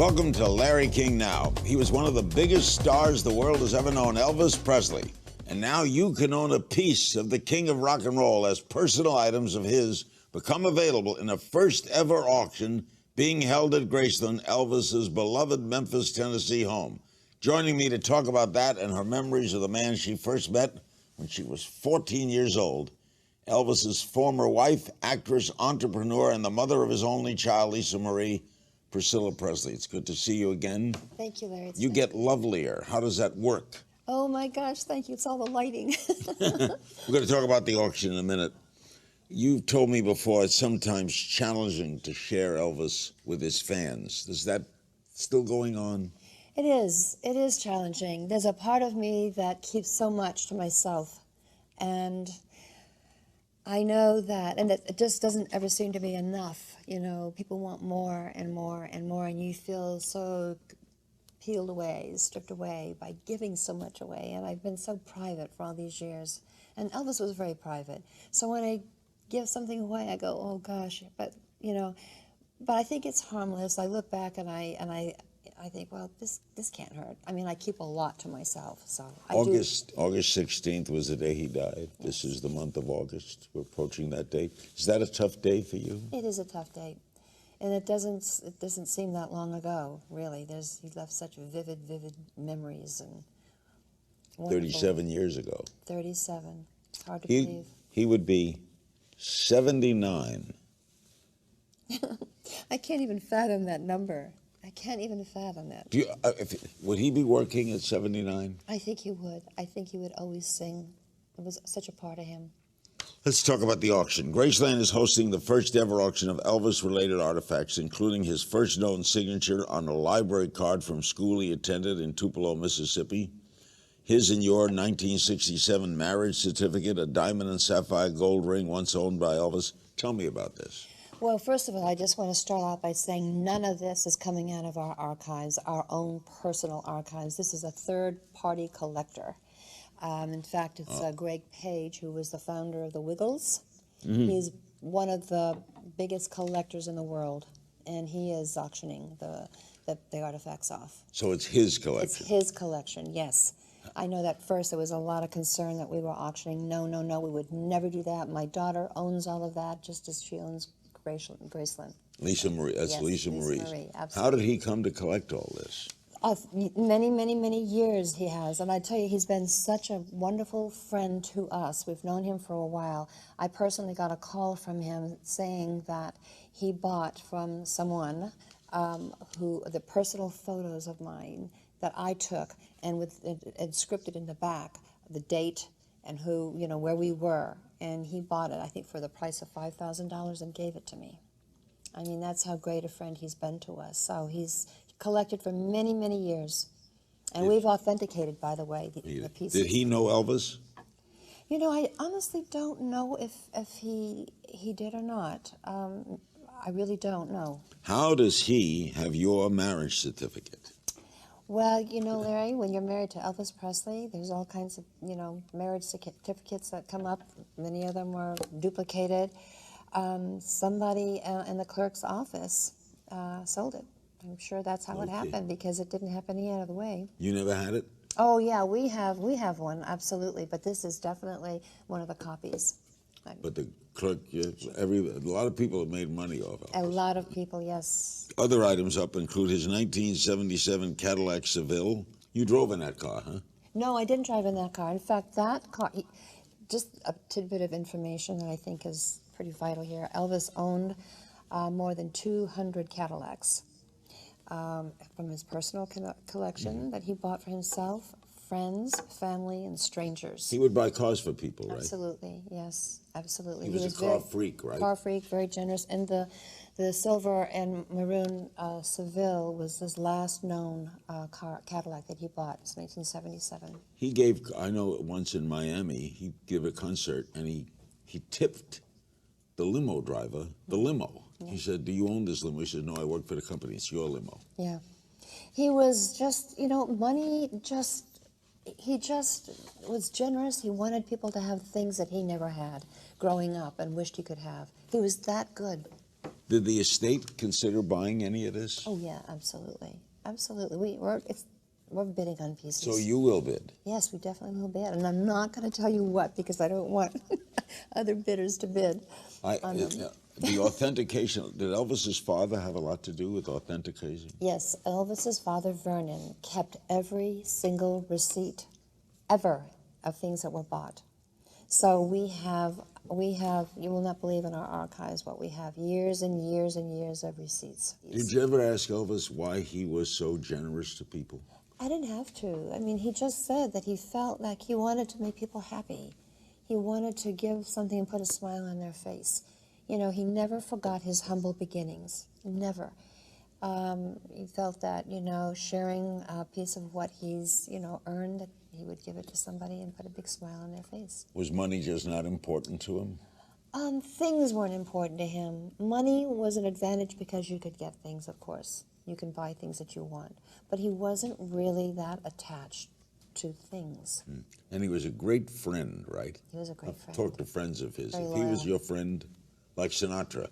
Welcome to Larry King Now. He was one of the biggest stars the world has ever known, Elvis Presley. And now you can own a piece of the king of rock and roll as personal items of his become available in a first ever auction being held at Graceland, Elvis's beloved Memphis, Tennessee home. Joining me to talk about that and her memories of the man she first met when she was 14 years old, Elvis's former wife, actress, entrepreneur, and the mother of his only child, Lisa Marie, Priscilla Presley. It's good to see you again. Thank you, Larry. You get lovelier. How does that work? Oh my gosh, thank you. It's all the lighting. We're going to talk about the auction in a minute. You've told me before it's sometimes challenging to share Elvis with his fans. Is that still going on? It is. It is challenging. There's a part of me that keeps so much to myself. And I know that, and it just doesn't ever seem to be enough. You know, people want more and more and more, and you feel so peeled away, stripped away by giving so much away. And I've been so private for all these years. And Elvis was very private. So when I give something away, I go, oh gosh, but you know, but I think it's harmless. I look back and I think, well, this can't hurt. I mean, I keep a lot to myself, so August 16th was the day he died. Yes. This is the month of August. We're approaching that date. Is that a tough day for you? It is a tough date, and it doesn't seem that long ago, really. He left such vivid memories and wonderful. 37 years ago. 37. It's hard to believe. He would be 79. I can't even fathom that number. I can't even fathom that. Would he be working at 79? I think he would. I think he would always sing. It was such a part of him. Let's talk about the auction. Graceland is hosting the first ever auction of Elvis-related artifacts, including his first known signature on a library card from school he attended in Tupelo, Mississippi, his and your 1967 marriage certificate, a diamond and sapphire gold ring once owned by Elvis. Tell me about this. Well, first of all, I just want to start out by saying none of this is coming out of our archives, our own personal archives. This is a third-party collector. In fact, it's Greg Page, who was the founder of the Wiggles. Mm-hmm. He's one of the biggest collectors in the world, and he is auctioning the artifacts off. So it's his collection? It's his collection, yes. I know that first there was a lot of concern that we were auctioning. No, we would never do that. My daughter owns all of that, just as she owns Graceland. Lisa Marie, that's yes, Lisa Marie. Absolutely. How did he come to collect all this? Many years he has, and I tell you, he's been such a wonderful friend to us. We've known him for a while. I personally got a call from him saying that he bought from someone the personal photos of mine that I took, and with it scripted in the back, the date and who, you know, where we were. And he bought it, I think, for the price of $5,000 and gave it to me. I mean, that's how great a friend he's been to us. So he's collected for many years. And we've authenticated, by the way, the pieces. Did he know Elvis? You know, I honestly don't know if he did or not. I really don't know. How does he have your marriage certificate? Well, you know, Larry, when you're married to Elvis Presley, there's all kinds of, you know, marriage certificates that come up. Many of them were duplicated. Somebody in the clerk's office sold it. I'm sure that's how it happened, because it didn't happen any other way. You never had it? Oh, yeah, we have one, absolutely. But this is definitely one of the copies. But the clerk, a lot of people have made money off of it. A lot of people, yes. Other items up include his 1977 Cadillac Seville. You drove in that car, huh? No, I didn't drive in that car. In fact, that car, just a tidbit of information that I think is pretty vital here. Elvis owned more than 200 Cadillacs from his personal collection that he bought for himself, friends, family, and strangers. He would buy cars for people, right? Absolutely, yes, absolutely. He was a car freak, right? Car freak, very generous. And the silver and maroon Seville was his last known Cadillac that he bought. It's 1977. He gave, I know once in Miami, he gave a concert and he tipped the limo driver the limo. Yeah. He said, "Do you own this limo?" He said, "No, I work for the company. It's your limo." Yeah. He was just, you know, money just, he just was generous. He wanted people to have things that he never had growing up and wished he could have. He was that good. Did the estate consider buying any of this? Oh yeah, absolutely, absolutely. We're bidding on pieces. So you will bid? Yes, we definitely will bid, and I'm not going to tell you what because I don't want other bidders to bid on them. The authentication, did Elvis's father have a lot to do with authentication? Yes, Elvis's father, Vernon, kept every single receipt ever of things that were bought. So we have, you will not believe in our archives what we have, years and years and years of receipts. Did you ever ask Elvis why he was so generous to people? I didn't have to. I mean, he just said that he felt like he wanted to make people happy. He wanted to give something and put a smile on their face. You know, he never forgot his humble beginnings, never. He felt that, you know, sharing a piece of what he's, you know, earned, that he would give it to somebody and put a big smile on their face. Was money just not important to him? Things weren't important to him. Money was an advantage because you could get things, of course. You can buy things that you want. But he wasn't really that attached to things. And he was a great friend, right? He was a great friend. Talk to friends of his. Very If he was loyal. your friend, like Sinatra,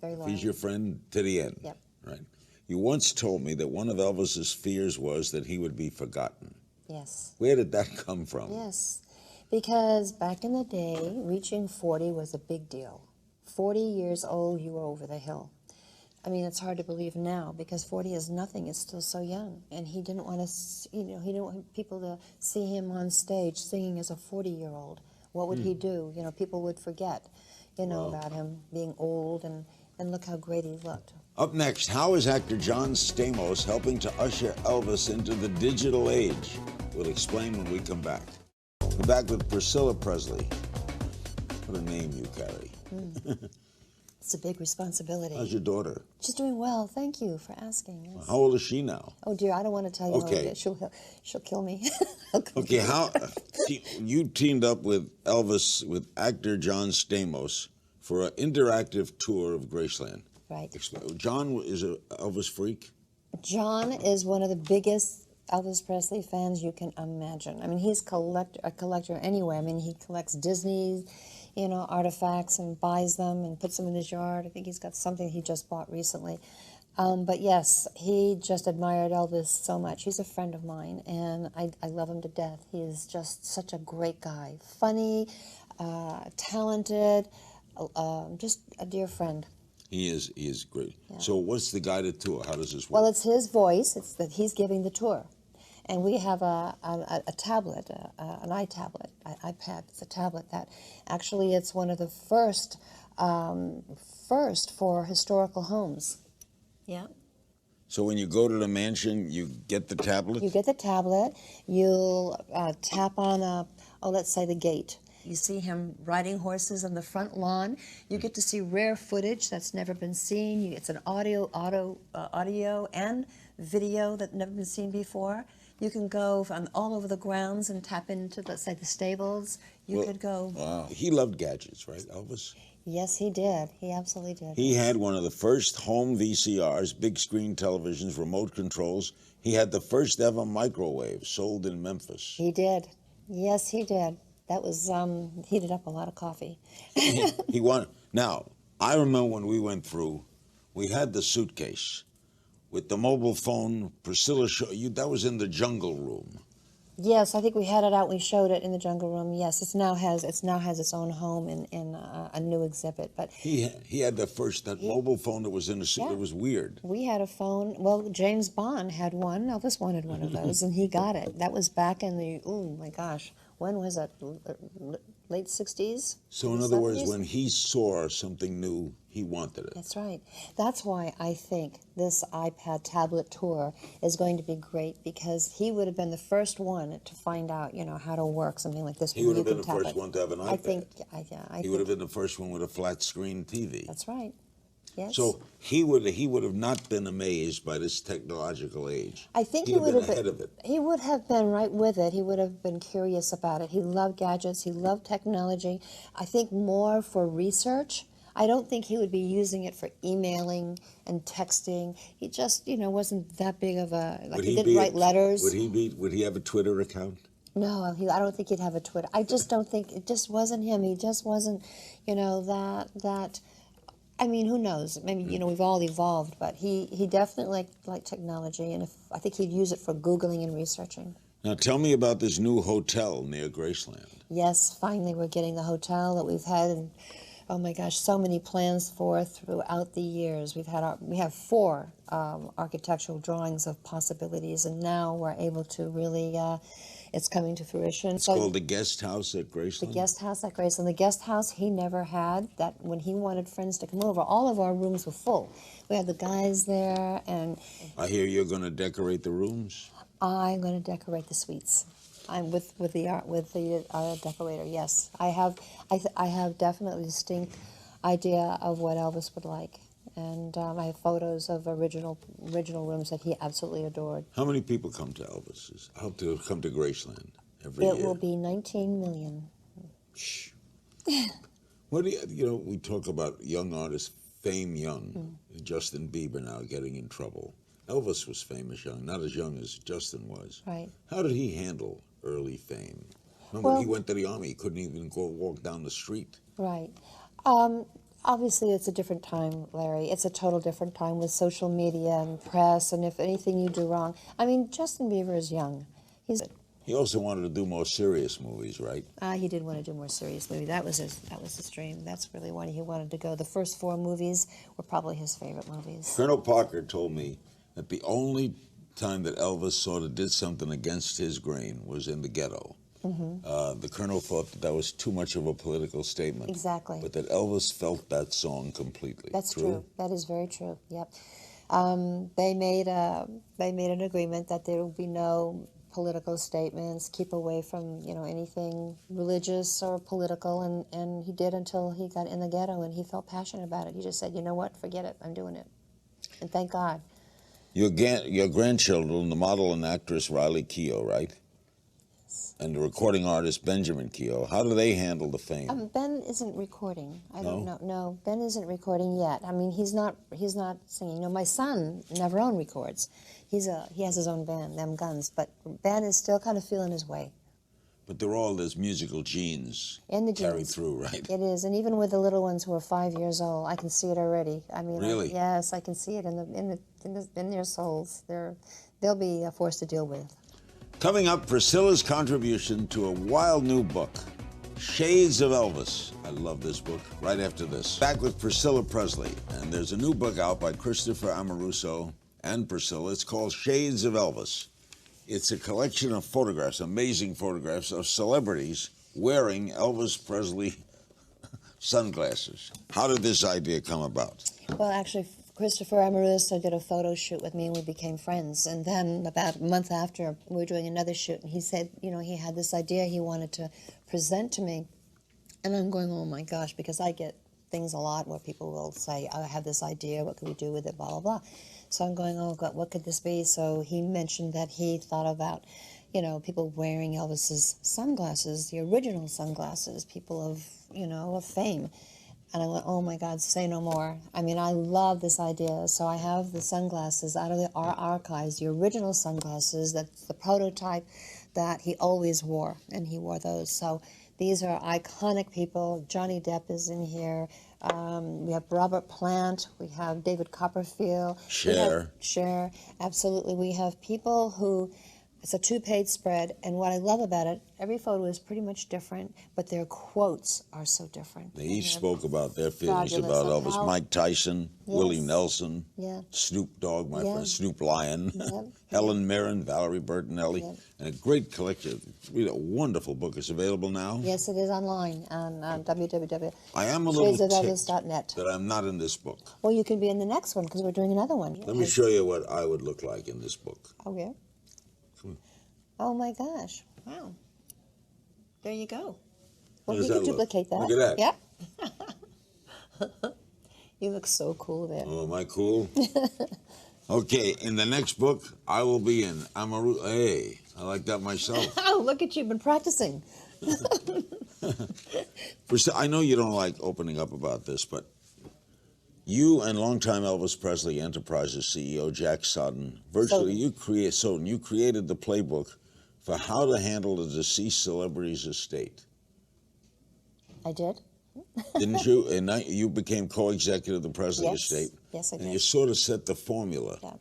Very if loyal. he's your friend to the end, Yep. right? You once told me that one of Elvis's fears was that he would be forgotten. Yes. Where did that come from? Yes. Because back in the day, reaching 40 was a big deal. 40 years old, you were over the hill. I mean, it's hard to believe now because 40 is nothing. It's still so young. And he didn't want to, you know, he didn't want people to see him on stage singing as a 40-year-old. What would he do? You know, people would forget, you know, about him being old, and look how great he looked. Up next, how is actor John Stamos helping to usher Elvis into the digital age? We'll explain when we come back. We're back with Priscilla Presley. What a name you carry. It's a big responsibility. How's your daughter? She's doing well. Thank you for asking. Yes. How old is she now? Oh dear, I don't want to tell you. Okay. She'll kill me. Okay, how you teamed up with Elvis, with actor John Stamos, for an interactive tour of Graceland. Right. John is an Elvis freak? John is one of the biggest Elvis Presley fans you can imagine. I mean, he's a collector anyway. I mean, he collects Disney, you know, artifacts and buys them and puts them in his yard. I think he's got something he just bought recently. But yes, he just admired Elvis so much. He's a friend of mine, and I love him to death. He is just such a great guy. Funny, talented, just a dear friend. He is great. Yeah. So what's the guided tour? How does this work? Well, it's his voice. It's that he's giving the tour. And we have a tablet, an iTablet, iPad. It's a tablet that actually it's one of the first for historical homes. Yeah. So when you go to the mansion, you get the tablet? You get the tablet. You'll tap on let's say the gate. You see him riding horses on the front lawn. You get to see rare footage that's never been seen. It's an audio and video that's never been seen before. You can go from all over the grounds and tap into, let's say, the stables. You could go. Wow. He loved gadgets, right, Elvis? Yes, he did. He absolutely did. He had one of the first home VCRs, big screen televisions, remote controls. He had the first ever microwave sold in Memphis. He did. Yes, he did. That was, heated up a lot of coffee. He wanted. Now, I remember when we went through, we had the suitcase with the mobile phone. Priscilla showed you, that was in the jungle room. Yes, I think we had it out. We showed it in the jungle room. Yes, it now has its own home in a new exhibit. But he had that mobile phone that was in the suit. Yeah. It was weird. We had a phone. Well, James Bond had one. Elvis wanted one of those, and he got it. That was back in the my gosh, when was that? Late 60s? So in other words, when he saw something new, he wanted it. That's right. That's why I think this iPad tablet tour is going to be great, because he would have been the first one to find out, how to work something like this. He would have been the first one to have an iPad. I think he would have been the first one with a flat screen TV. That's right. Yes. So he would have not been amazed by this technological age. I think he would have been ahead of it. He would have been right with it. He would have been curious about it. He loved gadgets. He loved technology. I think more for research. I don't think he would be using it for emailing and texting. He just, wasn't that big of a, he didn't write letters. Would he have a Twitter account? No, I don't think he'd have a Twitter. I just don't think, it just wasn't him. He just wasn't, that I mean, who knows? Maybe, you know, we've all evolved, but he definitely liked technology, and I think he'd use it for Googling and researching. Now tell me about this new hotel near Graceland. Yes, finally we're getting the hotel that we've had, and oh my gosh, so many plans for throughout the years. We have 4 architectural drawings of possibilities, and now we're able to really, it's coming to fruition. It's called the Guest House at Graceland? The Guest House at Graceland. The guest house he never had, that when he wanted friends to come over, all of our rooms were full. We had the guys there, and I hear you're going to decorate the rooms? I'm going to decorate the suites. I'm with the decorator. Yes, I have definitely a distinct idea of what Elvis would like, and I have photos of original rooms that he absolutely adored. How many people come to Elvis's? How to come to Graceland every year? It will be 19 million. Shh. What do you know? We talk about young artists, fame young. Justin Bieber now getting in trouble. Elvis was famous young, not as young as Justin was. Right. How did he handle early fame? Remember, Well, he went to the army. He couldn't even go walk down the street. Right. Obviously, it's a different time, Larry. It's a total different time with social media and press, and if anything you do wrong. I mean, Justin Bieber is young. He also wanted to do more serious movies, right? He did want to do more serious movies. That was his dream. That's really what he wanted to go. The first 4 movies were probably his favorite movies. Colonel Parker told me that the only time that Elvis sort of did something against his grain was in the ghetto. The Colonel thought that was too much of a political statement. Exactly. But that Elvis felt that song completely. That's true. That is very true. Yep. They made an agreement that there would be no political statements, keep away from, you know, anything religious or political, and he did until he got in the ghetto and he felt passionate about it. He just said, you know what, forget it, I'm doing it. And thank God. Your grandchildren, the model and actress Riley Keough, right? Yes. And the recording artist Benjamin Keough, how do they handle the fame? Ben isn't recording. I don't know. No, Ben isn't recording yet. I mean, he's not singing. No, my son never records. He has his own band, Them Guns, but Ben is still kind of feeling his way. But they're all those musical genes carried through, right? It is, and even with the little ones who are 5 years old, I can see it already. I mean, really? Yes, I can see it in their souls. They'll be a force to deal with. Coming up, Priscilla's contribution to a wild new book, Shades of Elvis. I love this book. Right after this, back with Priscilla Presley, and there's a new book out by Christopher Amoruso and Priscilla. It's called Shades of Elvis. It's a collection of photographs, amazing photographs of celebrities wearing Elvis Presley sunglasses. How did this idea come about? Well, actually, Christopher Amoruso did a photo shoot with me and we became friends. And then about a month after, we were doing another shoot and he said, you know, he had this idea he wanted to present to me. And I'm going, oh my gosh, because I get things a lot where people will say, I have this idea, what can we do with it, blah, blah, blah. So I'm going, oh God, what could this be? So he mentioned that he thought about, you know, people wearing Elvis's sunglasses, the original sunglasses, people of, you know, of fame. And I went, oh my God, say no more. I mean, I love this idea. So I have the sunglasses out of our archives, the original sunglasses, that's the prototype that he always wore, and he wore those. So these are iconic people. Johnny Depp is in here. We have Robert Plant. We have David Copperfield. Cher. Absolutely. We have people who, it's a 2-page spread, and what I love about it, every photo is pretty much different, but their quotes are so different. They each spoke about their feelings about Elvis. Mike Tyson, Willie Nelson, Snoop Dogg, my friend, Snoop Lion, Helen Mirren, Valerie Bertinelli, and a great collection. It's really a wonderful book. It's available now? Yes, it is online on www. I am a little ticked shadesofelvis.net. that I'm not in this book. Well, you can be in the next one because we're doing another one. Let me show you what I would look like in this book. Oh, yeah? Oh my gosh! Wow. There you go. Well, we can duplicate that. Look at that. Yeah. You look so cool there. Oh, am I cool? Okay, in the next book, I will be in Amaru. Hey, I like that myself. Oh, look at you, been practicing. I know you don't like opening up about this, but you and longtime Elvis Presley Enterprises CEO Jack Soden, you created the playbook for how to handle a deceased celebrity's estate. I did? Didn't you? And you became co-executive of the Presley Yes. estate. Yes, I And did. you sort of set the formula. Yeah.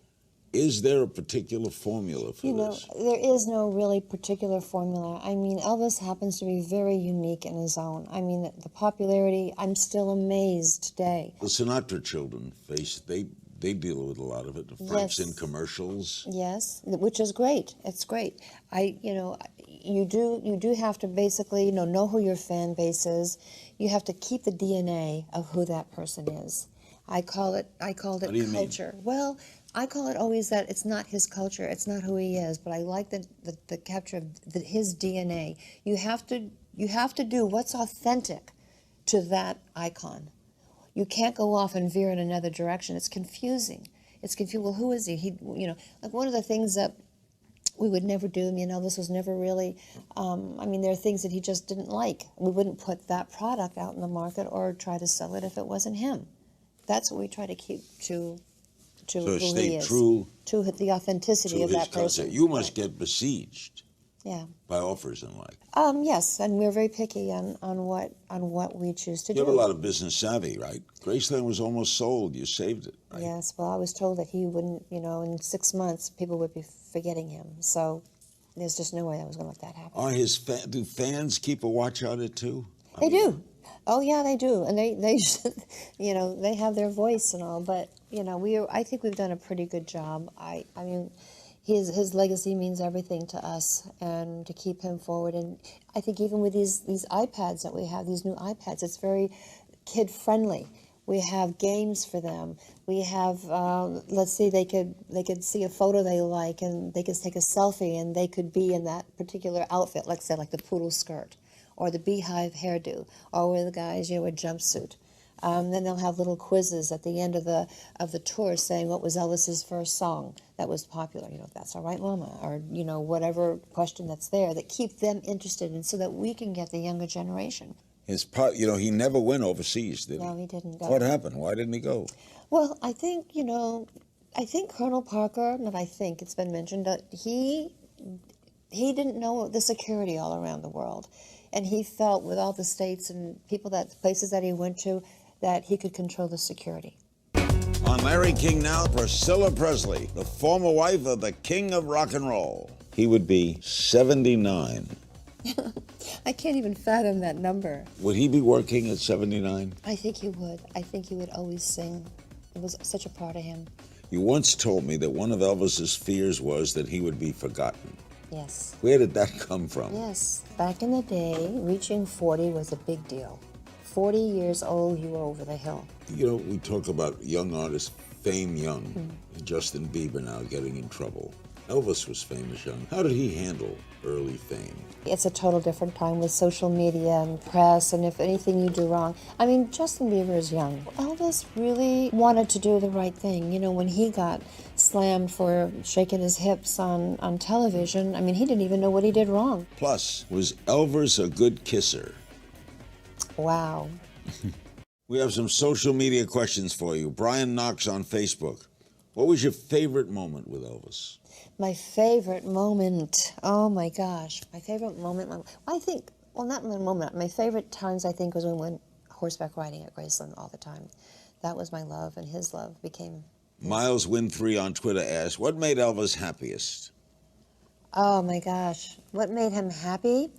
Is there a particular formula for You know, this? there is no really particular formula. I mean, Elvis happens to be very unique in his own. I mean, the popularity, I'm still amazed today. The Sinatra children they deal with a lot of it. The Franks in commercials. Yes, which is great. It's great. You do have to basically, know who your fan base is. You have to keep the DNA of who that person is. I called it What do you mean? culture. Well, I call it always that it's not his culture, it's not who he is, but I like the capture of his DNA. You have to do what's authentic to that icon. You can't go off and veer in another direction. It's confusing. Well, who is he? Like one of the things that we would never do. Elvis was never really. There are things that he just didn't like. We wouldn't put that product out in the market or try to sell it if it wasn't him. That's what we try to keep to So who he stay is, true to the authenticity to of his that culture. person. You must Right. get besieged Yeah. by offers and like. Yes, and we're very picky on what we choose to You do. have a lot of business savvy, right? Graceland was almost sold. You saved it, right? Yes, well, I was told that he wouldn't, in 6 months, people would be forgetting him. So there's just no way I was going to let that happen. Are do fans keep a watch on it too? They do. Oh, yeah, they do. And they they have their voice and all. But, I think we've done a pretty good job. I mean, his legacy means everything to us, and to keep him forward. And I think even with these iPads that we have, these new iPads, it's very kid-friendly. We have games for them. We have, let's see, they could see a photo they like, and they could take a selfie, and they could be in that particular outfit, like say, like the poodle skirt, or the beehive hairdo, or with the guys, a jumpsuit. Then they'll have little quizzes at the end of the tour saying what was Elvis's first song that was popular. That's all right, Mama, or whatever question that's there that keep them interested, and so that we can get the younger generation. He never went overseas, did he? No, he didn't go. What happened? Why didn't he go? Well, I think Colonel Parker, not I think, it's been mentioned that he didn't know the security all around the world, and he felt with all the states and places that he went to, that he could control the security. On Larry King Now, Priscilla Presley, the former wife of the King of Rock and Roll. He would be 79. I can't even fathom that number. Would he be working at 79? I think he would. I think he would always sing. It was such a part of him. You once told me that one of Elvis's fears was that he would be forgotten. Yes. Where did that come from? Yes. Back in the day, reaching 40 was a big deal. 40 years old, you were over the hill. We talk about young artists, fame young. Justin Bieber now getting in trouble. Elvis was famous young. How did he handle early fame? It's a total different time with social media and press, and if anything you do wrong. I mean, Justin Bieber is young. Elvis really wanted to do the right thing. When he got slammed for shaking his hips on television, I mean, he didn't even know what he did wrong. Plus, was Elvis a good kisser? Wow. We have some social media questions for you. Brian Knox on Facebook. What was your favorite moment with Elvis? My favorite moment, oh my gosh, my favorite moment, not my moment, my favorite times I think was when we went horseback riding at Graceland all the time. That was my love, and his love became... Miles Win3 on Twitter asked, what made Elvis happiest? Oh my gosh, what made him happy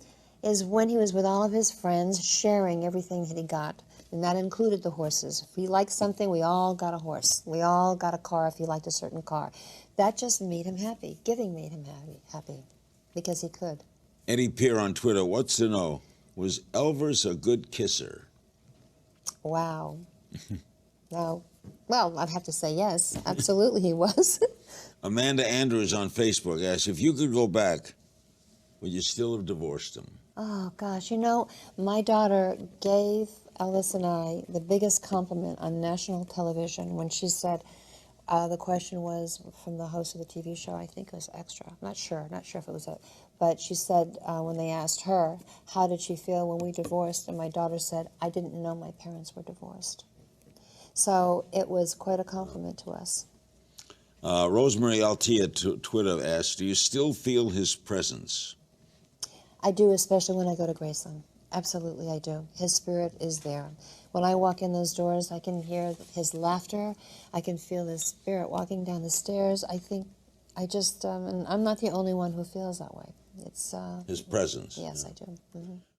is when he was with all of his friends sharing everything that he got. And that included the horses. If he liked something, we all got a horse. We all got a car if he liked a certain car. That just made him happy. Giving made him happy because he could. Eddie Peer on Twitter wants to know, was Elvis a good kisser? Wow. No. Well, I'd have to say yes. Absolutely he was. Amanda Andrews on Facebook asks, if you could go back, would you still have divorced him? Oh, gosh. My daughter gave Elvis and I the biggest compliment on national television when she said, the question was from the host of the TV show, I think it was Extra. I'm not sure if it was it. But she said when they asked her, how did she feel when we divorced? And my daughter said, I didn't know my parents were divorced. So it was quite a compliment to us. Rosemary Altia Twitter asks, do you still feel his presence? I do, especially when I go to Graceland. Absolutely, I do. His spirit is there. When I walk in those doors, I can hear his laughter. I can feel his spirit walking down the stairs. I think, and I'm not the only one who feels that way. It's his presence. Yes, Yeah. I do. Mm-hmm.